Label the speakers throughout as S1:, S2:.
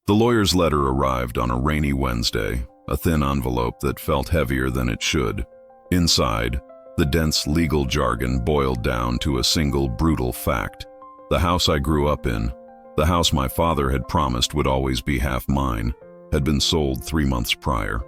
S1: The lawyer's letter arrived on a rainy Wednesday, a thin envelope that felt heavier than it should. Inside, the dense legal jargon boiled down to a single brutal fact. The house I grew up in, the house my father had promised would always be half mine, had been sold 3 months prior.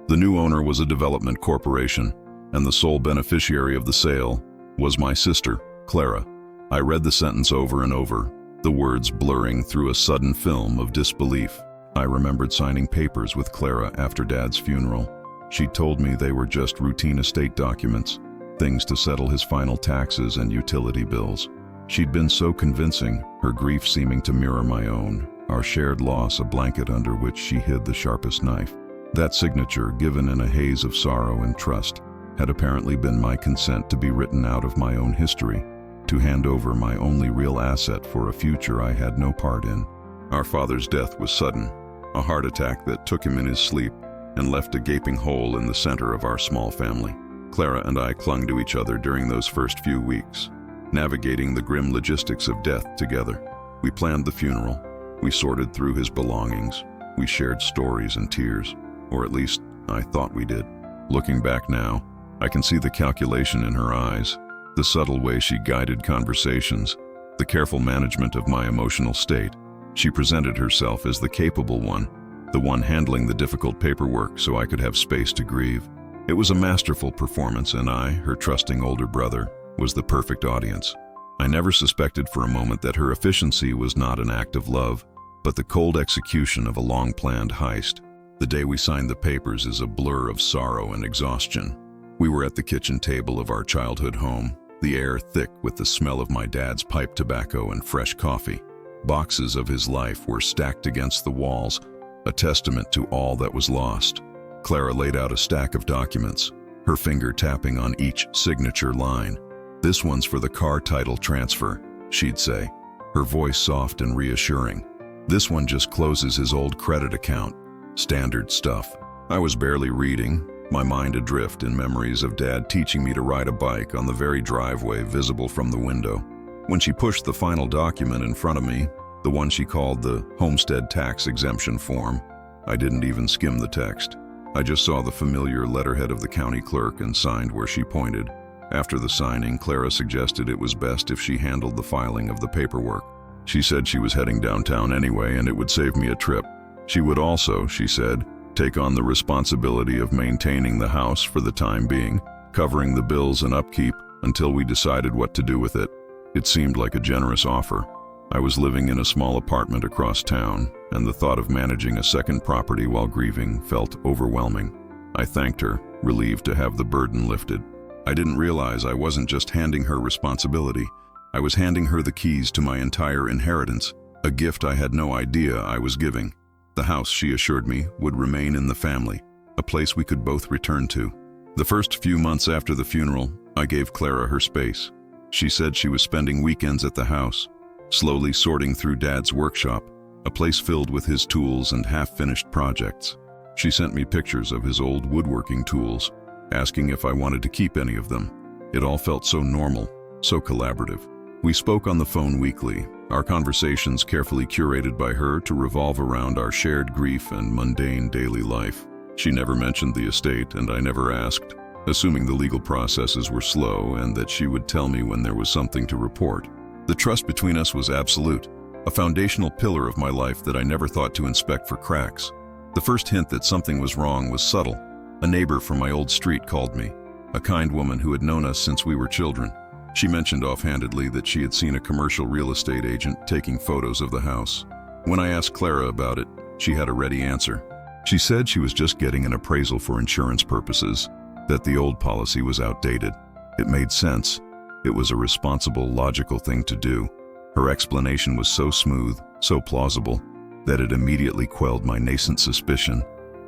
S1: The new owner was a development corporation, and the sole beneficiary of the sale was my sister, Clara. I read the sentence over and over, the words blurring through a sudden film of disbelief. I remembered signing papers with Clara after Dad's funeral. She'd told me they were just routine estate documents, things to settle his final taxes and utility bills. She'd been so convincing, her grief seeming to mirror my own, our shared loss a blanket under which she hid the sharpest knife. That signature, given in a haze of sorrow and trust, had apparently been my consent to be written out of my own history, to hand over my only real asset for a future I had no part in. Our father's death was sudden, a heart attack that took him in his sleep and left a gaping hole in the center of our small family. Clara and I clung to each other during those first few weeks, navigating the grim logistics of death together. We planned the funeral, we sorted through his belongings, we shared stories and tears, or at least I thought we did. Looking back now, I can see the calculation in her eyes, the subtle way she guided conversations, the careful management of my emotional state. She presented herself as the capable one, the one handling the difficult paperwork so I could have space to grieve. It was a masterful performance, and I, her trusting older brother, was the perfect audience. I never suspected for a moment that her efficiency was not an act of love, but the cold execution of a long-planned heist. The day we signed the papers is a blur of sorrow and exhaustion. We were at the kitchen table of our childhood home, the air thick with the smell of my dad's pipe tobacco and fresh coffee. Boxes of his life were stacked against the walls, a testament to all that was lost. Clara laid out a stack of documents, her finger tapping on each signature line. "This one's for the car title transfer," she'd say, her voice soft and reassuring. "This one just closes his old credit account." Standard stuff. I was barely reading, my mind adrift in memories of Dad teaching me to ride a bike on the very driveway visible from the window. When she pushed the final document in front of me, the one she called the homestead tax exemption form, I didn't even skim the text. I just saw the familiar letterhead of the county clerk and signed where she pointed. After the signing, Clara suggested it was best if she handled the filing of the paperwork. She said she was heading downtown anyway and it would save me a trip. She would also, she said, take on the responsibility of maintaining the house for the time being, covering the bills and upkeep until we decided what to do with it. It seemed like a generous offer. I was living in a small apartment across town, and the thought of managing a second property while grieving felt overwhelming. I thanked her, relieved to have the burden lifted. I didn't realize I wasn't just handing her responsibility. I was handing her the keys to my entire inheritance, a gift I had no idea I was giving. The house, she assured me, would remain in the family, a place we could both return to. The first few months after the funeral, I gave Clara her space. She said she was spending weekends at the house, slowly sorting through Dad's workshop, a place filled with his tools and half-finished projects. She sent me pictures of his old woodworking tools, asking if I wanted to keep any of them. It all felt so normal, so collaborative. We spoke on the phone weekly, our conversations carefully curated by her to revolve around our shared grief and mundane daily life. She never mentioned the estate, and I never asked, assuming the legal processes were slow and that she would tell me when there was something to report. The trust between us was absolute, a foundational pillar of my life that I never thought to inspect for cracks. The first hint that something was wrong was subtle. A neighbor from my old street called me, a kind woman who had known us since we were children. She mentioned offhandedly that she had seen a commercial real estate agent taking photos of the house. When I asked Clara about it, she had a ready answer. She said she was just getting an appraisal for insurance purposes, that the old policy was outdated. It made sense. It was a responsible, logical thing to do. Her explanation was so smooth, so plausible, that it immediately quelled my nascent suspicion.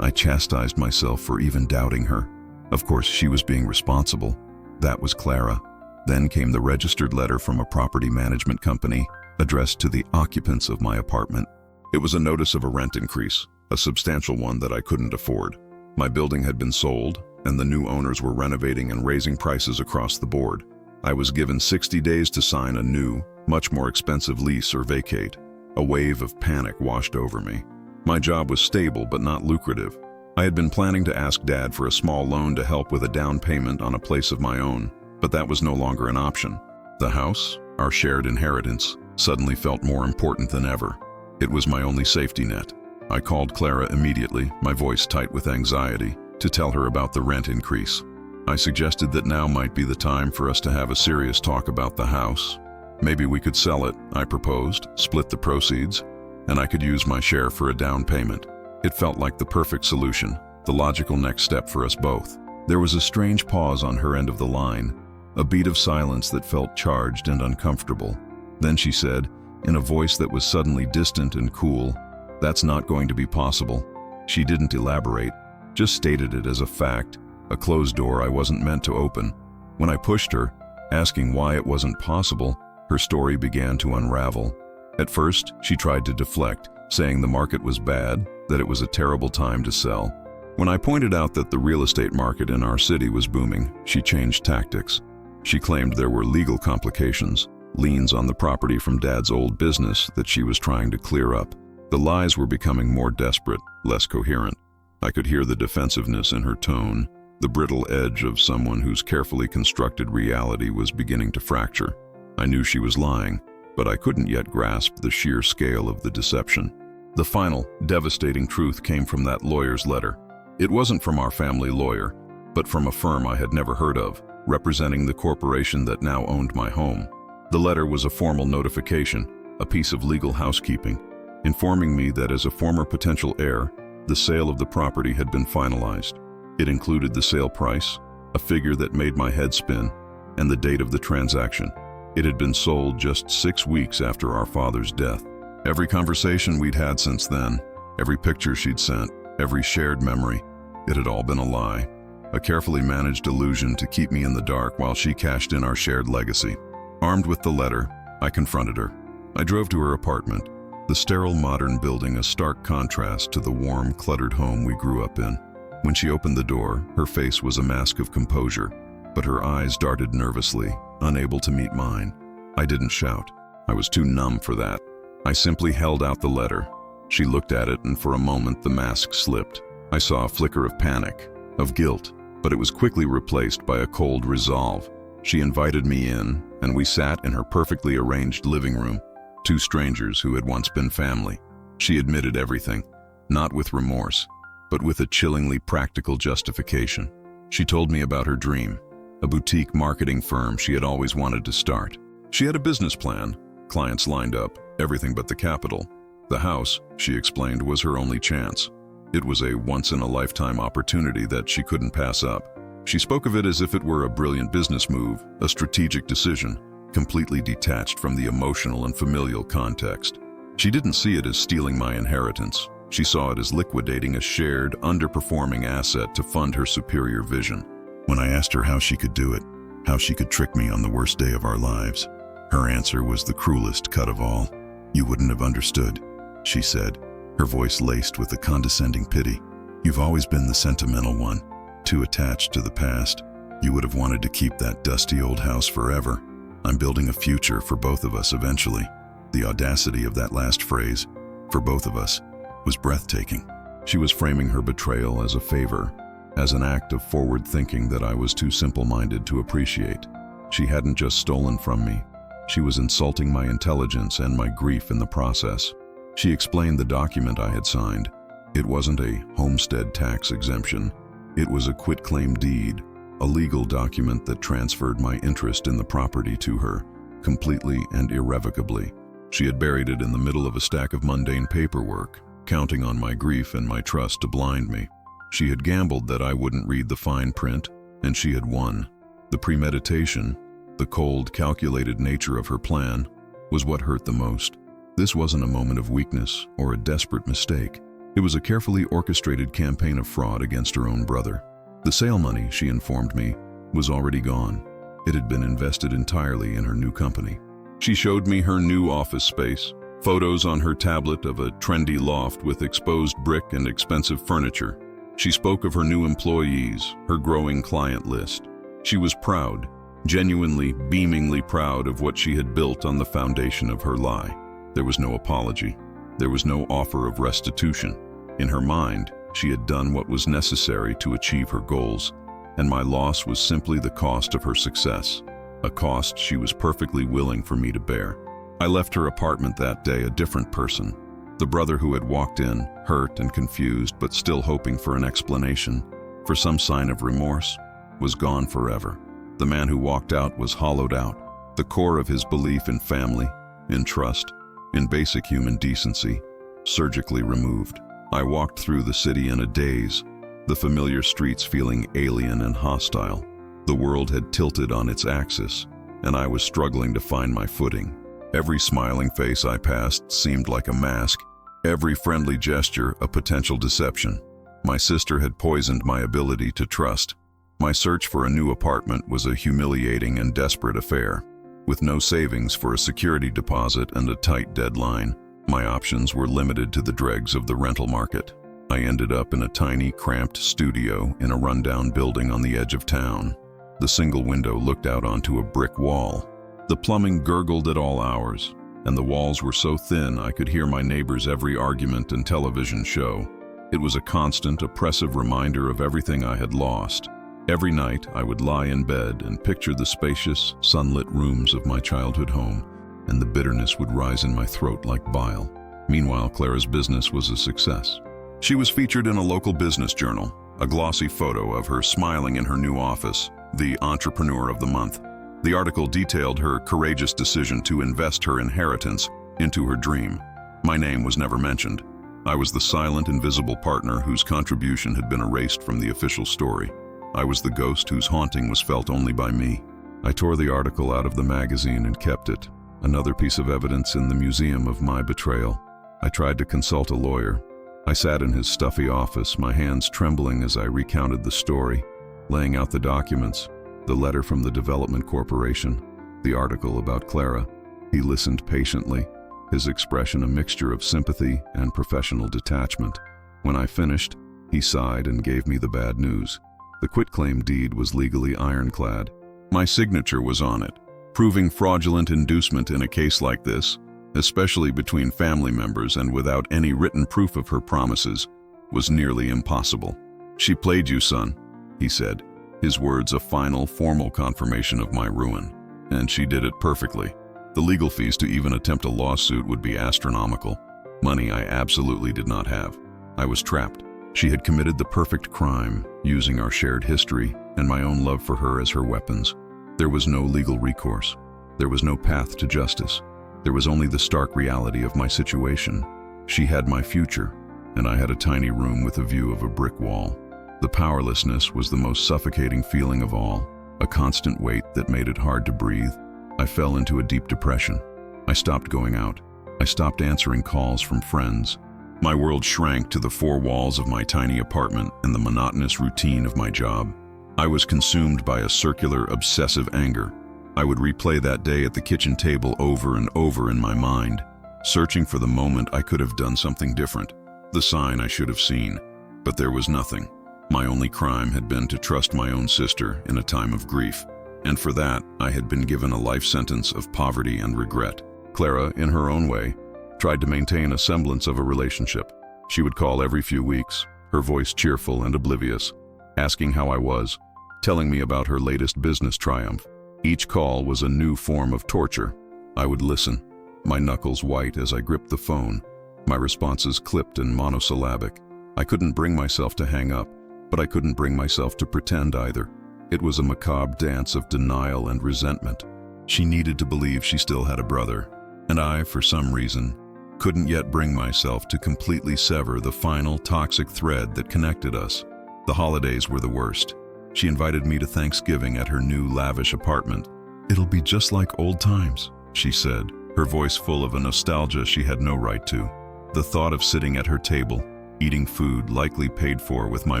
S1: I chastised myself for even doubting her. Of course, she was being responsible. That was Clara. Then came the registered letter from a property management company, addressed to the occupants of my apartment. It was a notice of a rent increase, a substantial one that I couldn't afford. My building had been sold, and the new owners were renovating and raising prices across the board. I was given 60 days to sign a new, much more expensive lease or vacate. A wave of panic washed over me. My job was stable but not lucrative. I had been planning to ask Dad for a small loan to help with a down payment on a place of my own, but that was no longer an option. The house, our shared inheritance, suddenly felt more important than ever. It was my only safety net. I called Clara immediately, my voice tight with anxiety, to tell her about the rent increase. I suggested that now might be the time for us to have a serious talk about the house. Maybe we could sell it, I proposed, split the proceeds, and I could use my share for a down payment. It felt like the perfect solution, the logical next step for us both. There was a strange pause on her end of the line, a beat of silence that felt charged and uncomfortable. Then she said, in a voice that was suddenly distant and cool, "That's not going to be possible." She didn't elaborate, just stated it as a fact, a closed door I wasn't meant to open. When I pushed her, asking why it wasn't possible, her story began to unravel. At first, she tried to deflect, saying the market was bad, that it was a terrible time to sell. When I pointed out that the real estate market in our city was booming, she changed tactics. She claimed there were legal complications, liens on the property from Dad's old business that she was trying to clear up. The lies were becoming more desperate, less coherent. I could hear the defensiveness in her tone, the brittle edge of someone whose carefully constructed reality was beginning to fracture. I knew she was lying, but I couldn't yet grasp the sheer scale of the deception. The final, devastating truth came from that lawyer's letter. It wasn't from our family lawyer, but from a firm I had never heard of, representing the corporation that now owned my home. The letter was a formal notification, a piece of legal housekeeping, informing me that as a former potential heir, the sale of the property had been finalized. It included the sale price, a figure that made my head spin, and the date of the transaction. It had been sold just 6 weeks after our father's death. Every conversation we'd had since then, every picture she'd sent, every shared memory, it had all been a lie, a carefully managed illusion to keep me in the dark while she cashed in our shared legacy. Armed with the letter, I confronted her. I drove to her apartment, the sterile modern building a stark contrast to the warm, cluttered home we grew up in. When she opened the door, her face was a mask of composure, but her eyes darted nervously, unable to meet mine. I didn't shout. I was too numb for that. I simply held out the letter. She looked at it, and for a moment the mask slipped. I saw a flicker of panic, of guilt, but it was quickly replaced by a cold resolve. She invited me in, and we sat in her perfectly arranged living room, two strangers who had once been family. She admitted everything, not with remorse, but with a chillingly practical justification. She told me about her dream, a boutique marketing firm she had always wanted to start. She had a business plan, clients lined up, everything but the capital. The house, she explained, was her only chance. It was a once-in-a-lifetime opportunity that she couldn't pass up. She spoke of it as if it were a brilliant business move, a strategic decision, completely detached from the emotional and familial context. She didn't see it as stealing my inheritance. She saw it as liquidating a shared, underperforming asset to fund her superior vision. When I asked her how she could do it, how she could trick me on the worst day of our lives, her answer was the cruelest cut of all. "You wouldn't have understood," she said, her voice laced with a condescending pity. "You've always been the sentimental one, too attached to the past. You would have wanted to keep that dusty old house forever. I'm building a future for both of us eventually." The audacity of that last phrase, "for both of us," was breathtaking. She was framing her betrayal as a favor, as an act of forward thinking that I was too simple-minded to appreciate. She hadn't just stolen from me. She was insulting my intelligence and my grief in the process. She explained the document I had signed. It wasn't a homestead tax exemption. It was a quitclaim deed, a legal document that transferred my interest in the property to her, completely and irrevocably. She had buried it in the middle of a stack of mundane paperwork, counting on my grief and my trust to blind me. She had gambled that I wouldn't read the fine print, and she had won. The premeditation, the cold, calculated nature of her plan, was what hurt the most. This wasn't a moment of weakness or a desperate mistake. It was a carefully orchestrated campaign of fraud against her own brother. The sale money, she informed me, was already gone. It had been invested entirely in her new company. She showed me her new office space, photos on her tablet of a trendy loft with exposed brick and expensive furniture. She spoke of her new employees, her growing client list. She was proud, genuinely, beamingly proud of what she had built on the foundation of her lie. There was no apology, There was no offer of restitution. In her mind, she had done what was necessary to achieve her goals, and my loss was simply the cost of her success, a cost she was perfectly willing for me to bear. I left her apartment that day a different person. The brother who had walked in, hurt and confused but still hoping for an explanation, for some sign of remorse, was gone forever. The man who walked out was hollowed out. The core of his belief in family, in trust, in basic human decency, surgically removed. I walked through the city in a daze, the familiar streets feeling alien and hostile. The world had tilted on its axis, and I was struggling to find my footing. Every smiling face I passed seemed like a mask, every friendly gesture a potential deception. My sister had poisoned my ability to trust. My search for a new apartment was a humiliating and desperate affair. With no savings for a security deposit and a tight deadline, my options were limited to the dregs of the rental market. I ended up in a tiny, cramped studio in a rundown building on the edge of town. The single window looked out onto a brick wall. The plumbing gurgled at all hours, and the walls were so thin I could hear my neighbors' every argument and television show. It was a constant, oppressive reminder of everything I had lost. Every night, I would lie in bed and picture the spacious, sunlit rooms of my childhood home, and the bitterness would rise in my throat like bile. Meanwhile, Clara's business was a success. She was featured in a local business journal, a glossy photo of her smiling in her new office, the Entrepreneur of the Month. The article detailed her courageous decision to invest her inheritance into her dream. My name was never mentioned. I was the silent, invisible partner whose contribution had been erased from the official story. I was the ghost whose haunting was felt only by me. I tore the article out of the magazine and kept it, another piece of evidence in the museum of my betrayal. I tried to consult a lawyer. I sat in his stuffy office, my hands trembling as I recounted the story, laying out the documents, the letter from the Development Corporation, the article about Clara. He listened patiently, his expression a mixture of sympathy and professional detachment. When I finished, he sighed and gave me the bad news. The quitclaim deed was legally ironclad. My signature was on it. Proving fraudulent inducement in a case like this, especially between family members and without any written proof of her promises, was nearly impossible. "She played you, son," he said, his words a final, formal confirmation of my ruin. "And she did it perfectly." The legal fees to even attempt a lawsuit would be astronomical, money I absolutely did not have. I was trapped. She had committed the perfect crime, using our shared history and my own love for her as her weapons. There was no legal recourse. There was no path to justice. There was only the stark reality of my situation. She had my future, and I had a tiny room with a view of a brick wall. The powerlessness was the most suffocating feeling of all, a constant weight that made it hard to breathe. I fell into a deep depression. I stopped going out. I stopped answering calls from friends. My world shrank to the four walls of my tiny apartment and the monotonous routine of my job. I was consumed by a circular, obsessive anger. I would replay that day at the kitchen table over and over in my mind, searching for the moment I could have done something different, the sign I should have seen. But there was nothing. My only crime had been to trust my own sister in a time of grief, and for that I had been given a life sentence of poverty and regret. Clara, in her own way, tried to maintain a semblance of a relationship. She would call every few weeks, her voice cheerful and oblivious, asking how I was, telling me about her latest business triumph. Each call was a new form of torture. I would listen, my knuckles white as I gripped the phone, my responses clipped and monosyllabic. I couldn't bring myself to hang up, but I couldn't bring myself to pretend either. It was a macabre dance of denial and resentment. She needed to believe she still had a brother, and I, for some reason, couldn't yet bring myself to completely sever the final toxic thread that connected us. The holidays were the worst. She invited me to Thanksgiving at her new lavish apartment. "It'll be just like old times," she said, her voice full of a nostalgia she had no right to. The thought of sitting at her table, eating food likely paid for with my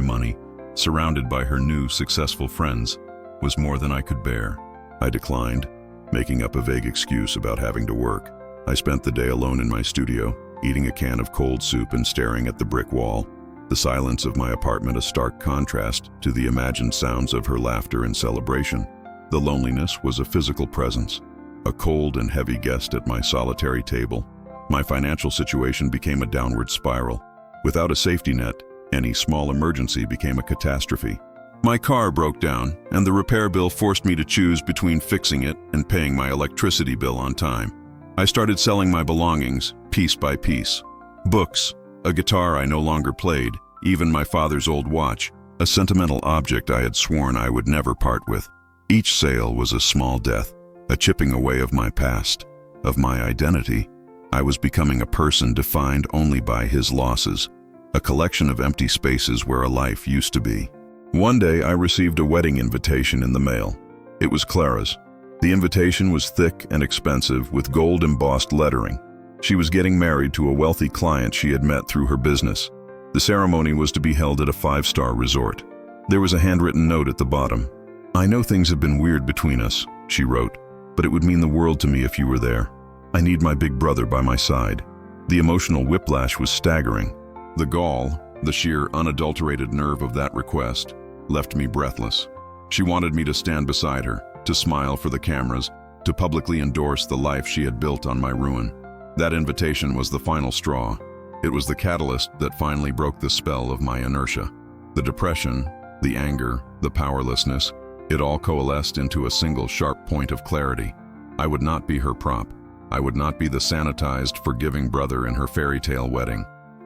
S1: money, surrounded by her new successful friends, was more than I could bear. I declined, making up a vague excuse about having to work. I spent the day alone in my studio, eating a can of cold soup and staring at the brick wall. The silence of my apartment a stark contrast to the imagined sounds of her laughter and celebration. The loneliness was a physical presence, a cold and heavy guest at my solitary table. My financial situation became a downward spiral. Without a safety net, any small emergency became a catastrophe. My car broke down, and the repair bill forced me to choose between fixing it and paying my electricity bill on time. I started selling my belongings, piece by piece. Books, a guitar I no longer played, even my father's old watch, a sentimental object I had sworn I would never part with. Each sale was a small death, a chipping away of my past, of my identity. I was becoming a person defined only by his losses, a collection of empty spaces where a life used to be. One day I received a wedding invitation in the mail. It was Clara's. The invitation was thick and expensive with gold-embossed lettering. She was getting married to a wealthy client she had met through her business. The ceremony was to be held at a 5-star resort. There was a handwritten note at the bottom. "I know things have been weird between us," she wrote, "but it would mean the world to me if you were there. I need my big brother by my side." The emotional whiplash was staggering. The gall, the sheer unadulterated nerve of that request, left me breathless. She wanted me to stand beside her, to smile for the cameras, to publicly endorse the life she had built on my ruin. That invitation was the final straw. It was the catalyst that finally broke the spell of my inertia. The depression, the anger, the powerlessness, it all coalesced into a single sharp point of clarity. I would not be her prop. I would not be the sanitized, forgiving brother in her fairy tale wedding.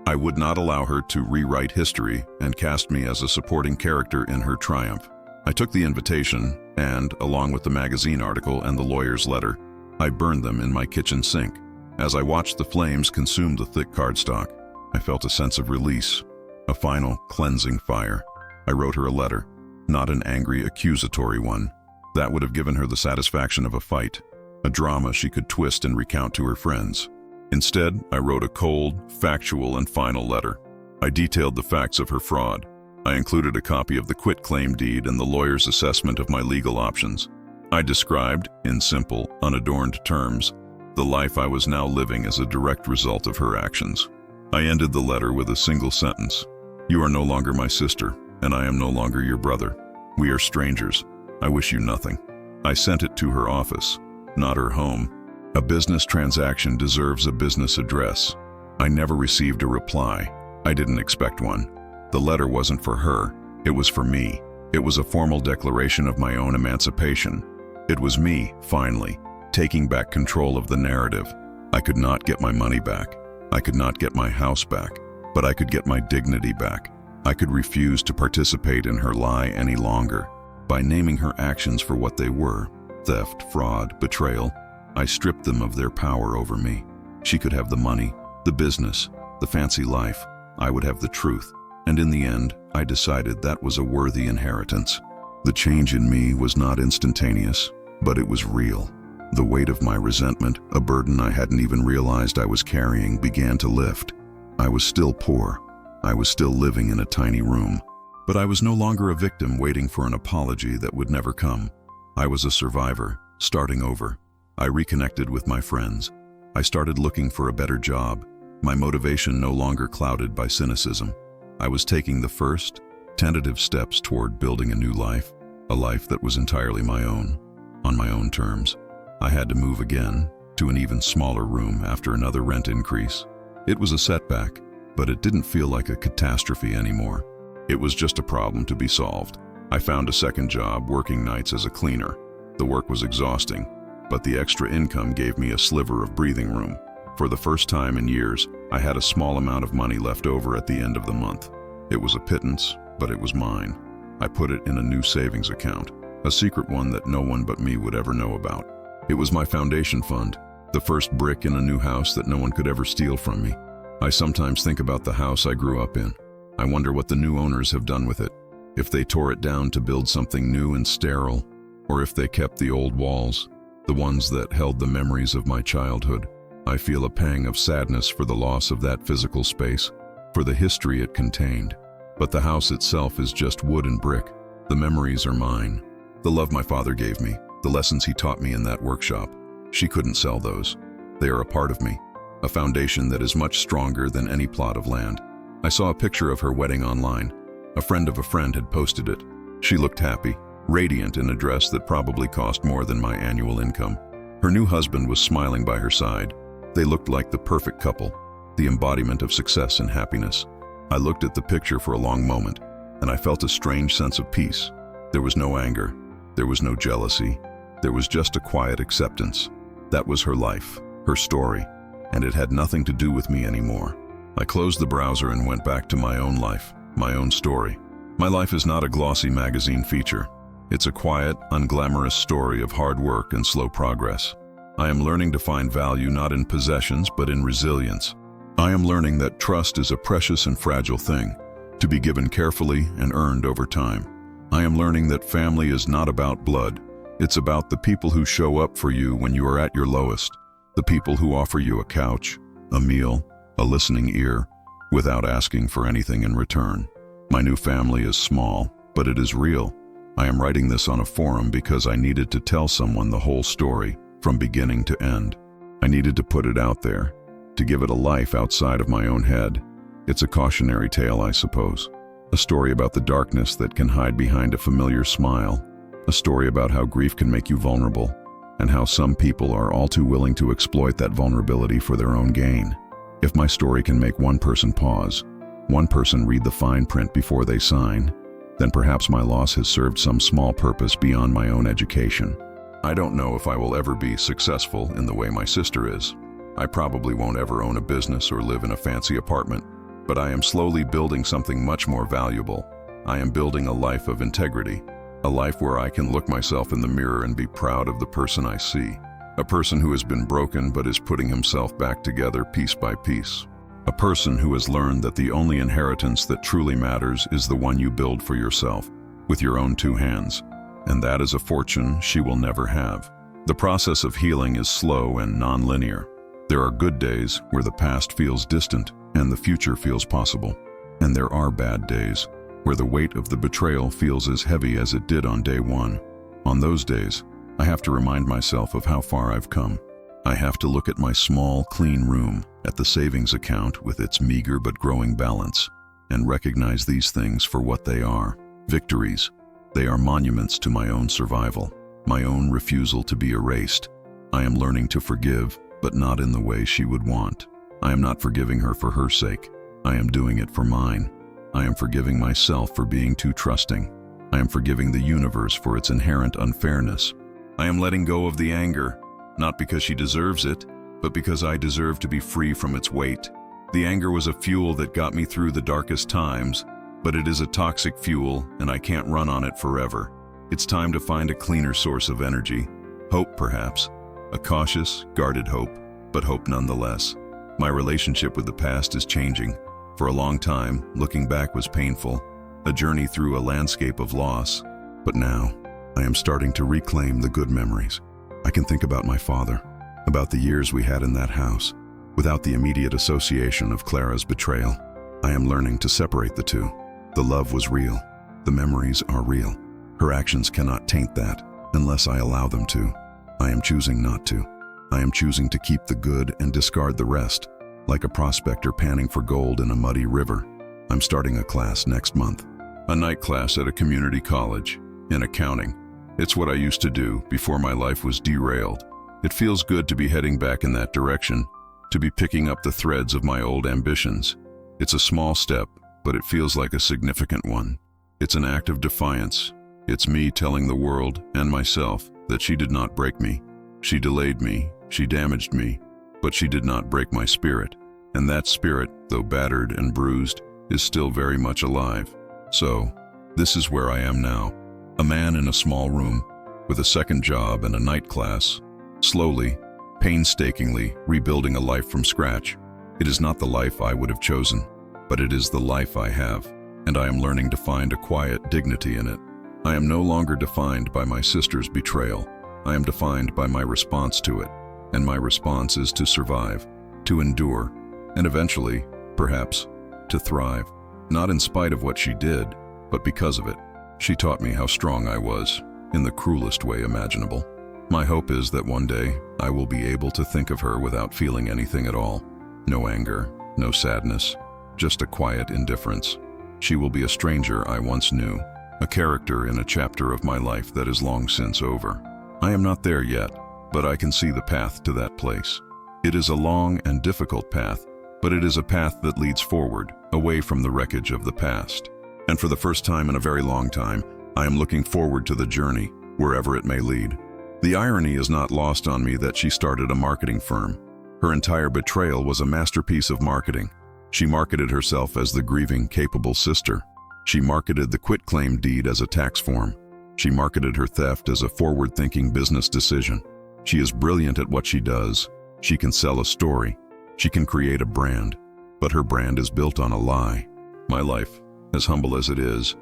S1: I would not allow her to rewrite history and cast me as a supporting character in her triumph. I took the invitation and, along with the magazine article and the lawyer's letter, I burned them in my kitchen sink. As I watched the flames consume the thick cardstock, I felt a sense of release, a final cleansing fire. I wrote her a letter, not an angry, accusatory one. That would have given her the satisfaction of a fight, a drama she could twist and recount to her friends. Instead, I wrote a cold, factual, and final letter. I detailed the facts of her fraud. I included a copy of the quitclaim deed and the lawyer's assessment of my legal options. I described, in simple, unadorned terms, the life I was now living as a direct result of her actions. I ended the letter with a single sentence. "You are no longer my sister, and I am no longer your brother. We are strangers. I wish you nothing." I sent it to her office, not her home. A business transaction deserves a business address. I never received a reply. I didn't expect one. The letter wasn't for her. It was for me. It was a formal declaration of my own emancipation. It was me, finally, taking back control of the narrative. I could not get my money back. I could not get my house back, but I could get my dignity back. I could refuse to participate in her lie any longer. By naming her actions for what they were, theft, fraud, betrayal, I stripped them of their power over me. She could have the money, the business, the fancy life. I would have the truth. And in the end, I decided that was a worthy inheritance. The change in me was not instantaneous, but it was real. The weight of my resentment, a burden I hadn't even realized I was carrying, began to lift. I was still poor. I was still living in a tiny room. But I was no longer a victim waiting for an apology that would never come. I was a survivor, starting over. I reconnected with my friends. I started looking for a better job, my motivation no longer clouded by cynicism. I was taking the first, tentative steps toward building a new life, a life that was entirely my own, on my own terms. I had to move again, to an even smaller room after another rent increase. It was a setback, but it didn't feel like a catastrophe anymore. It was just a problem to be solved. I found a second job working nights as a cleaner. The work was exhausting, but the extra income gave me a sliver of breathing room. For the first time in years, I had a small amount of money left over at the end of the month. It was a pittance, but it was mine. I put it in a new savings account, a secret one that no one but me would ever know about. It was my foundation fund, the first brick in a new house that no one could ever steal from me. I sometimes think about the house I grew up in. I wonder what the new owners have done with it, if they tore it down to build something new and sterile, or if they kept the old walls, the ones that held the memories of my childhood. I feel a pang of sadness for the loss of that physical space, for the history it contained. But the house itself is just wood and brick. The memories are mine. The love my father gave me, the lessons he taught me in that workshop. She couldn't sell those. They are a part of me, a foundation that is much stronger than any plot of land. I saw a picture of her wedding online. A friend of a friend had posted it. She looked happy, radiant in a dress that probably cost more than my annual income. Her new husband was smiling by her side. They looked like the perfect couple, the embodiment of success and happiness. I looked at the picture for a long moment, and I felt a strange sense of peace. There was no anger. There was no jealousy. There was just a quiet acceptance. That was her life, her story, and it had nothing to do with me anymore. I closed the browser and went back to my own life, my own story. My life is not a glossy magazine feature. It's a quiet, unglamorous story of hard work and slow progress. I am learning to find value not in possessions but in resilience. I am learning that trust is a precious and fragile thing, to be given carefully and earned over time. I am learning that family is not about blood. It's about the people who show up for you when you are at your lowest, the people who offer you a couch, a meal, a listening ear, without asking for anything in return. My new family is small, but it is real. I am writing this on a forum because I needed to tell someone the whole story, from beginning to end. I needed to put it out there, to give it a life outside of my own head. It's a cautionary tale, I suppose. A story about the darkness that can hide behind a familiar smile. A story about how grief can make you vulnerable, and how some people are all too willing to exploit that vulnerability for their own gain. If my story can make one person pause, one person read the fine print before they sign, then perhaps my loss has served some small purpose beyond my own education. I don't know if I will ever be successful in the way my sister is. I probably won't ever own a business or live in a fancy apartment, but I am slowly building something much more valuable. I am building a life of integrity, a life where I can look myself in the mirror and be proud of the person I see. A person who has been broken but is putting himself back together piece by piece. A person who has learned that the only inheritance that truly matters is the one you build for yourself, with your own two hands, and that is a fortune she will never have. The process of healing is slow and non-linear. There are good days where the past feels distant and the future feels possible, and there are bad days where the weight of the betrayal feels as heavy as it did on day one. On those days, I have to remind myself of how far I've come. I have to look at my small, clean room, at the savings account with its meager but growing balance, and recognize these things for what they are: victories. They are monuments to my own survival, my own refusal to be erased. I am learning to forgive, but not in the way she would want. I am not forgiving her for her sake. I am doing it for mine. I am forgiving myself for being too trusting. I am forgiving the universe for its inherent unfairness. I am letting go of the anger, not because she deserves it, but because I deserve to be free from its weight. The anger was a fuel that got me through the darkest times, but it is a toxic fuel and I can't run on it forever. It's time to find a cleaner source of energy. Hope, perhaps. A cautious, guarded hope, but hope nonetheless. My relationship with the past is changing. For a long time, looking back was painful, a journey through a landscape of loss. But now, I am starting to reclaim the good memories. I can think about my father, about the years we had in that house, without the immediate association of Clara's betrayal. I am learning to separate the two. The love was real. The memories are real. Her actions cannot taint that, unless I allow them to. I am choosing not to. I am choosing to keep the good and discard the rest, like a prospector panning for gold in a muddy river. I'm starting a class next month. A night class at a community college, in accounting. It's what I used to do before my life was derailed. It feels good to be heading back in that direction, to be picking up the threads of my old ambitions. It's a small step, but it feels like a significant one. It's an act of defiance. It's me telling the world and myself that she did not break me. She delayed me, she damaged me, but she did not break my spirit. And that spirit, though battered and bruised, is still very much alive. So, this is where I am now. A man in a small room, with a second job and a night class, slowly, painstakingly rebuilding a life from scratch. It is not the life I would have chosen, but it is the life I have, and I am learning to find a quiet dignity in it. I am no longer defined by my sister's betrayal. I am defined by my response to it, and my response is to survive, to endure, and eventually, perhaps, to thrive. Not in spite of what she did, but because of it. She taught me how strong I was, in the cruelest way imaginable. My hope is that one day I will be able to think of her without feeling anything at all. No anger, no sadness, just a quiet indifference. She will be a stranger I once knew, a character in a chapter of my life that is long since over. I am not there yet, but I can see the path to that place. It is a long and difficult path, but it is a path that leads forward, away from the wreckage of the past. And for the first time in a very long time, I am looking forward to the journey, wherever it may lead. The irony is not lost on me that she started a marketing firm. Her entire betrayal was a masterpiece of marketing. She marketed herself as the grieving, capable sister. She marketed the quitclaim deed as a tax form. She marketed her theft as a forward-thinking business decision. She is brilliant at what she does. She can sell a story. She can create a brand. But her brand is built on a lie. My life, as humble as it is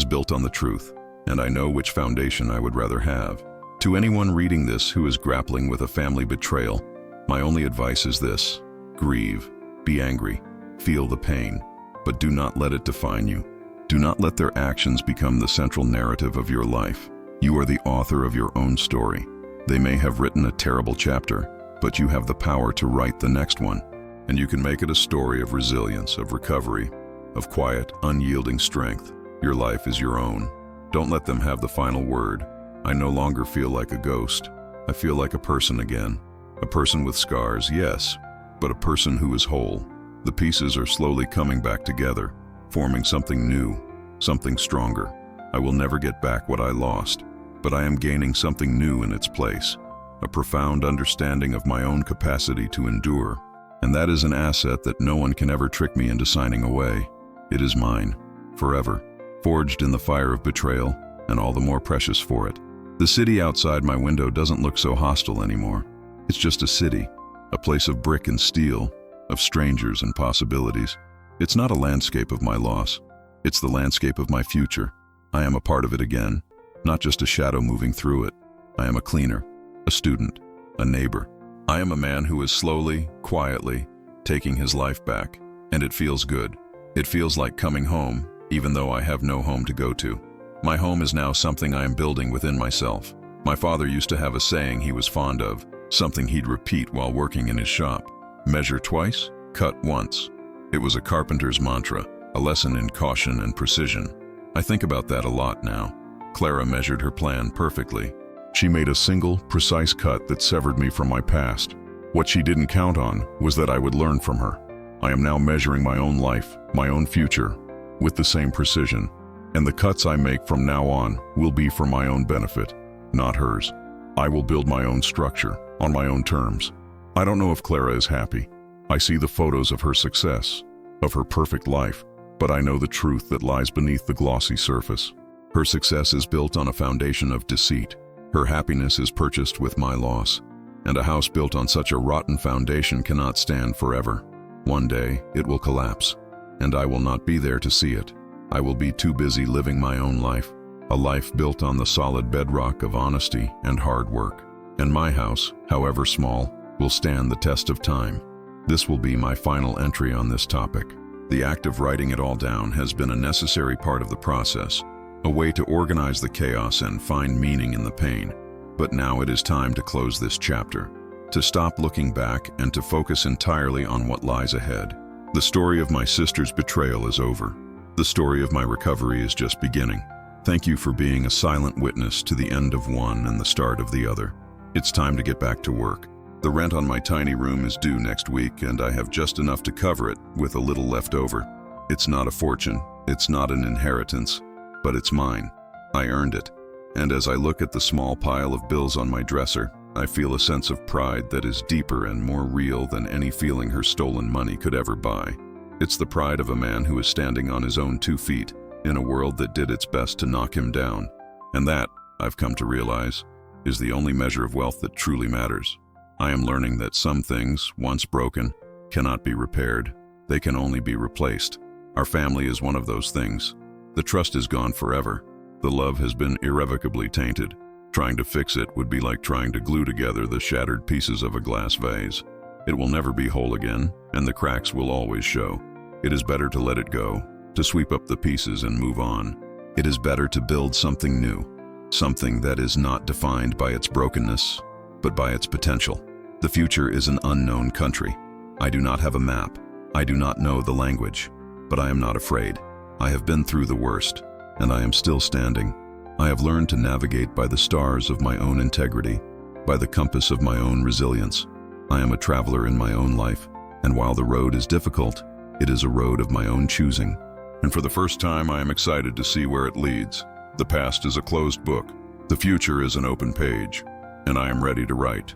S1: built on the truth, and I know which foundation I would rather have. To anyone reading this who is grappling with a family betrayal, my only advice is this: grieve, be angry, feel the pain, but do not let it define you. Do not let their actions become the central narrative of your life. You are the author of your own story. They may have written a terrible chapter, but you have the power to write the next one, and you can make it a story of resilience, of recovery, of quiet, unyielding strength. Your life is your own. Don't let them have the final word. I no longer feel like a ghost. I feel like a person again. A person with scars, yes, but a person who is whole. The pieces are slowly coming back together, forming something new, something stronger. I will never get back what I lost, but I am gaining something new in its place, a profound understanding of my own capacity to endure, and that is an asset that no one can ever trick me into signing away. It is mine, forever, forged in the fire of betrayal, and all the more precious for it. The city outside my window doesn't look so hostile anymore. It's just a city, a place of brick and steel, of strangers and possibilities. It's not a landscape of my loss. It's the landscape of my future. I am a part of it again, not just a shadow moving through it. I am a cleaner, a student, a neighbor. I am a man who is slowly, quietly, taking his life back, and it feels good. It feels like coming home, even though I have no home to go to. My home is now something I am building within myself. My father used to have a saying he was fond of, something he'd repeat while working in his shop: measure twice, cut once. It was a carpenter's mantra, a lesson in caution and precision. I think about that a lot now. Clara measured her plan perfectly. She made a single, precise cut that severed me from my past. What she didn't count on was that I would learn from her. I am now measuring my own life, my own future, with the same precision. And the cuts I make from now on will be for my own benefit, not hers. I will build my own structure, on my own terms. I don't know if Clara is happy. I see the photos of her success, of her perfect life, but I know the truth that lies beneath the glossy surface. Her success is built on a foundation of deceit. Her happiness is purchased with my loss. And a house built on such a rotten foundation cannot stand forever. One day, it will collapse, and I will not be there to see it. I will be too busy living my own life, a life built on the solid bedrock of honesty and hard work. And my house, however small, will stand the test of time. This will be my final entry on this topic. The act of writing it all down has been a necessary part of the process, a way to organize the chaos and find meaning in the pain. But now it is time to close this chapter, to stop looking back and to focus entirely on what lies ahead. The story of my sister's betrayal is over. The story of my recovery is just beginning. Thank you for being a silent witness to the end of one and the start of the other. It's time to get back to work. The rent on my tiny room is due next week, and I have just enough to cover it, with a little left over. It's not a fortune, it's not an inheritance, but it's mine. I earned it. And as I look at the small pile of bills on my dresser, I feel a sense of pride that is deeper and more real than any feeling her stolen money could ever buy. It's the pride of a man who is standing on his own 2 feet, in a world that did its best to knock him down. And that, I've come to realize, is the only measure of wealth that truly matters. I am learning that some things, once broken, cannot be repaired. They can only be replaced. Our family is one of those things. The trust is gone forever. The love has been irrevocably tainted. Trying to fix it would be like trying to glue together the shattered pieces of a glass vase. It will never be whole again, and the cracks will always show. It is better to let it go, to sweep up the pieces and move on. It is better to build something new, something that is not defined by its brokenness, but by its potential. The future is an unknown country. I do not have a map. I do not know the language, but I am not afraid. I have been through the worst, and I am still standing. I have learned to navigate by the stars of my own integrity, by the compass of my own resilience. I am a traveler in my own life, and while the road is difficult, it is a road of my own choosing. And for the first time, I am excited to see where it leads. The past is a closed book. The future is an open page, and I am ready to write.